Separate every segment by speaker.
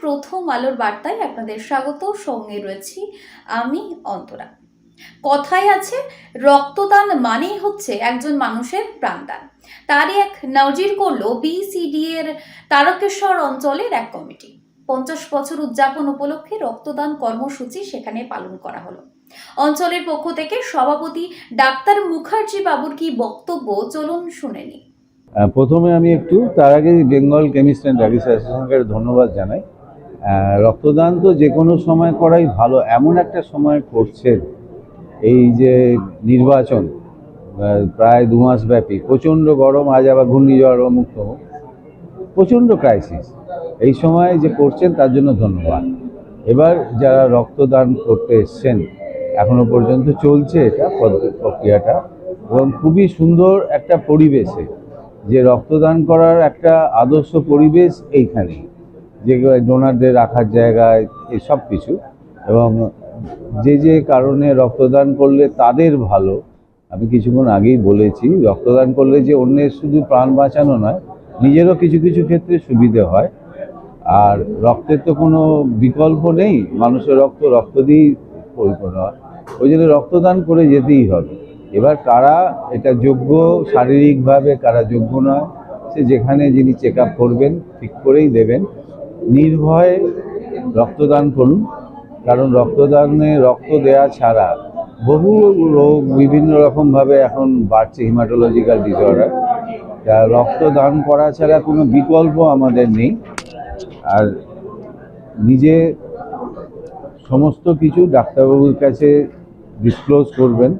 Speaker 1: প্রথম আলোর বার্তায় আপনাদের স্বাগত। সঙ্গে রয়েছি আমি অন্তরা। কথায় আছে, রক্তদান মানেই হচ্ছে একজন মানুষের প্রাণদান। তারই এক নজির করলো বিসিডি এর তারকেশ্বর অঞ্চলের এক কমিটি। 50 বছর উদযাপন উপলক্ষে রক্তদান কর্মসূচি সেখানে পালন করা হলো। অঞ্চলের পক্ষ থেকে সভাপতি ডাক্তার মুখার্জি বাবুর কি বক্তব্য, চলুন শুনে নিই।
Speaker 2: প্রথমে আমি একটু তার আগে বেঙ্গল কেমিস্ট অ্যান্ড ড্রাগিস্ট অ্যাসোসিয়েশনকে ধন্যবাদ জানাই। রক্তদান তো যে কোনো সময় করাই ভালো, এমন একটা সময় করছেন এই যে নির্বাচন প্রায় 2 মাস ব্যাপী, প্রচণ্ড গরম, আজ আবার ঘূর্ণিঝড় মুক্ত, প্রচণ্ড ক্রাইসিস, এই সময় যে করছেন তার জন্য ধন্যবাদ। এবার যারা রক্তদান করতে এসছেন, এখনো পর্যন্ত চলছে এটা প্রক্রিয়াটা, এবং খুবই সুন্দর একটা পরিবেশে যে রক্তদান করার একটা আদর্শ পরিবেশ এইখানে, যে ডোনারদের রাখার জায়গায় এসব কিছু, এবং যে কারণে রক্তদান করলে তাদের ভালো। আমি কিছুক্ষণ আগেই বলেছি, রক্তদান করলে যে অন্যের শুধু প্রাণ বাঁচানো নয়, নিজেরও কিছু কিছু ক্ষেত্রে সুবিধে হয়। আর রক্তের তো কোনো বিকল্প নেই, মানুষের রক্ত দিয়েই পরিপূর্ণ হয়, ওই জন্য রক্তদান করে যেতেই হবে। এবার কারা এটা যোগ্য শারীরিকভাবে, কারা যোগ্য নয়, সে যেখানে যিনি চেক আপ করবেন ঠিক করেই দেবেন। নির্ভয়ে রক্তদান করুন, কারণ রক্ত দেওয়া ছাড়া বহু রোগ বিভিন্ন রকমভাবে এখন বাড়ছে, হিমাটোলজিক্যাল ডিসঅর্ডার। রক্তদান করা ছাড়া কোনো বিকল্প আমাদের নেই। আর নিজে সমস্ত কিছু ডাক্তারবাবুর কাছে ডিসক্লোজ করবেন,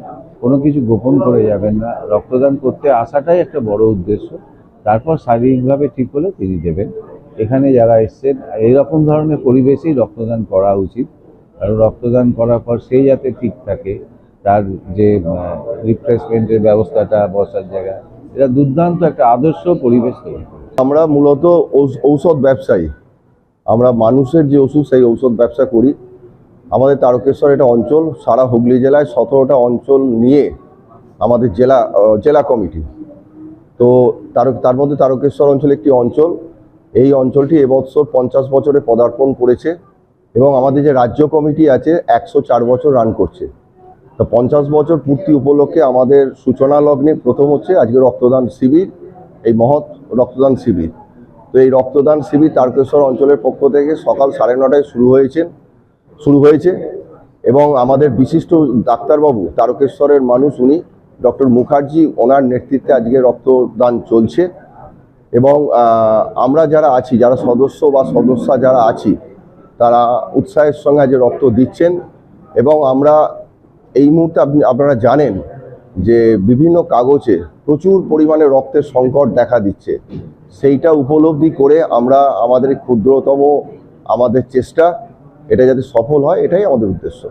Speaker 2: কোনো কিছু গোপন করে যাবেন না। রক্তদান করতে আসাটাই একটা বড় উদ্দেশ্য, তারপর শারীরিকভাবে ঠিক হলে তিনি দেবেন। এখানে যারা এসছেন, এইরকম ধরনের পরিবেশেই রক্তদান করা উচিত, কারণ রক্তদান করার পর সেই যাতে ঠিক থাকে, তার যে রিফ্রেশমেন্টের ব্যবস্থাটা, বসার জায়গা, এটা দুর্দান্ত একটা আদর্শ পরিবেশ তৈরি করে।
Speaker 3: আমরা মূলত ঔষধ ব্যবসায়ী, আমরা মানুষের যে ওষুধ সেই ঔষধ ব্যবসা করি। আমাদের তারকেশ্বর এটা অঞ্চল, সারা হুগলি জেলায় 17টা অঞ্চল নিয়ে আমাদের জেলা কমিটি। তো তার মধ্যে তারকেশ্বর অঞ্চল একটি অঞ্চল। এই অঞ্চলটি এবছর 50 বছরে পদার্পণ করেছে, এবং আমাদের যে রাজ্য কমিটি আছে 104 বছর রান করছে। তো 50 বছর পূর্তি উপলক্ষে আমাদের সূচনা লগ্নে প্রথম হচ্ছে আজকে রক্তদান শিবির, এই মহৎ রক্তদান শিবির। তো এই রক্তদান শিবির তারকেশ্বর অঞ্চলের পক্ষ থেকে সকাল 9:30টায় শুরু হয়েছে, এবং আমাদের বিশিষ্ট ডাক্তারবাবু, তারকেশ্বরের মানুষ উনি ডক্টর মুখার্জি, ওনার নেতৃত্বে আজকে রক্তদান চলছে। এবং আমরা যারা আছি, যারা সদস্যা যারা আছি, তারা উৎসাহের সঙ্গে আজ রক্ত দিচ্ছেন। এবং আমরা এই মুহূর্তে আপনারা জানেন যে বিভিন্ন কাগজে প্রচুর পরিমাণে রক্তের সংকট দেখা দিচ্ছে, সেইটা উপলব্ধি করে আমরা আমাদের ক্ষুদ্রতম আমাদের চেষ্টা, এটা যাতে সফল হয়, এটাই আমাদের উদ্দেশ্য।